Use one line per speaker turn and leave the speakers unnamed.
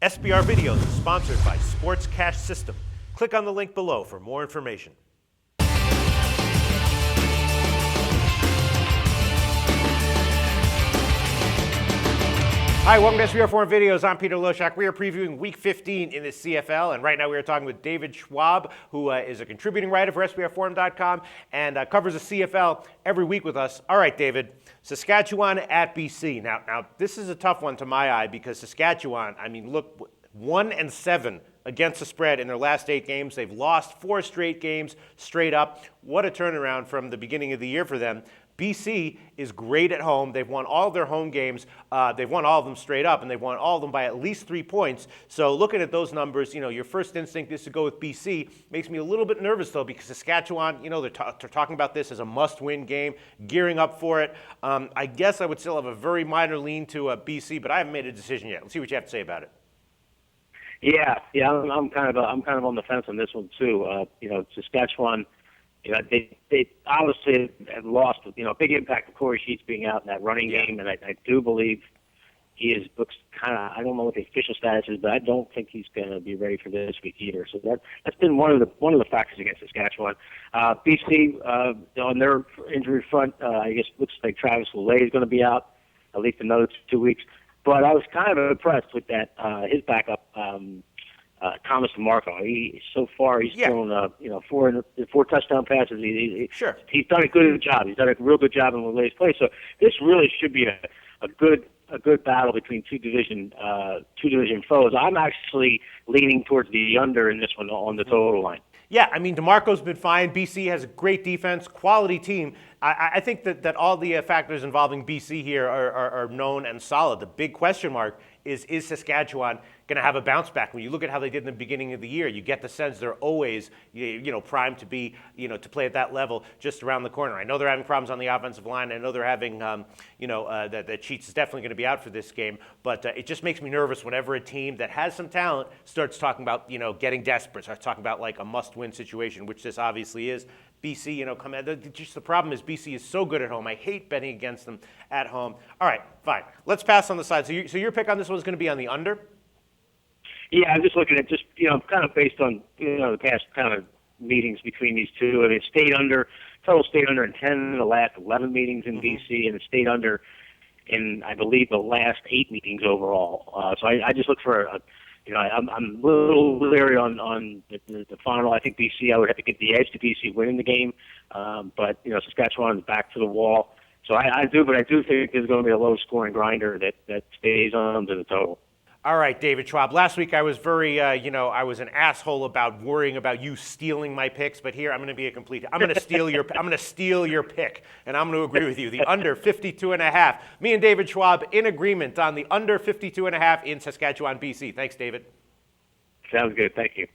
SBR Videos is sponsored by Sports Cash System. Click on the link below for more information. Hi, welcome to SBR Forum Videos. I'm Peter Loshak. We are previewing Week 15 in the CFL, and right now we are talking with David Schwab, who is a contributing writer for SBRForum.com and covers the CFL every week with us. All right, David, Saskatchewan at BC. Now this is a tough one to my eye because Saskatchewan, I mean, look, 1-7 against the spread in their last 8 games. They've lost 4 straight games straight up. What a turnaround from the beginning of the year for them. BC is great at home. They've won all of their home games. They've won all of them straight up, and they've won all of them by at least 3 points. So looking at those numbers, you know, your first instinct is to go with BC. Makes me a little bit nervous, though, because Saskatchewan, you know, they're talking about this as a must-win game, gearing up for it. I guess I would still have a very minor lean to BC, but I haven't made a decision yet. Let's see what you have to say about it.
Yeah, I'm kind of on the fence on this one too. Saskatchewan, they obviously have lost, big impact of Corey Sheets being out in that running game, and I do believe he looks kind of, I don't know what the official status is, but I don't think he's going to be ready for this week either. So that's been one of the factors against Saskatchewan. BC on their injury front, I guess looks like Travis Lulay is going to be out at least another 2 weeks. But I was kind of impressed with that his backup. Thomas DeMarco. He's thrown 4 touchdown passes. He's done a good job. He's done a real good job in Relay's play. So this really should be a good battle between two division foes. I'm actually leaning towards the under in this one on the total line.
Yeah, I mean, DeMarco's been fine. BC has a great defense, quality team. I think that all the factors involving BC here are known and solid. The big question mark is Saskatchewan going to have a bounce back? When you look at how they did in the beginning of the year, you get the sense they're always, primed to be, to play at that level just around the corner. I know they're having problems on the offensive line. I know they're having, that Cheats is definitely going to be out for this game. But it just makes me nervous whenever a team that has some talent starts talking about, getting desperate, starts talking about like a must-win situation, which this obviously is. BC, just the problem is BC is so good at home. I hate betting against them at home. All right, fine. Let's pass on the side. So your pick on this one is going to be on the under?
Yeah, I'm just looking at kind of based on, the past kind of meetings between these two. I mean, total stayed under in 10 of the last 11 meetings in BC, and it stayed under in, I believe, the last 8 meetings overall. So I just look for I'm a little leery on the final. I think BC, I would have to get the edge to BC winning the game. But, Saskatchewan is back to the wall. So I do think there's going to be a low-scoring grinder that stays under the total.
All right, David Schwab. Last week I was very, I was an asshole about worrying about you stealing my picks, but here I'm going to be I'm going to steal your pick, and I'm going to agree with you. The under 52.5. Me and David Schwab in agreement on the under 52.5 in Saskatchewan, BC. Thanks, David.
Sounds good. Thank you.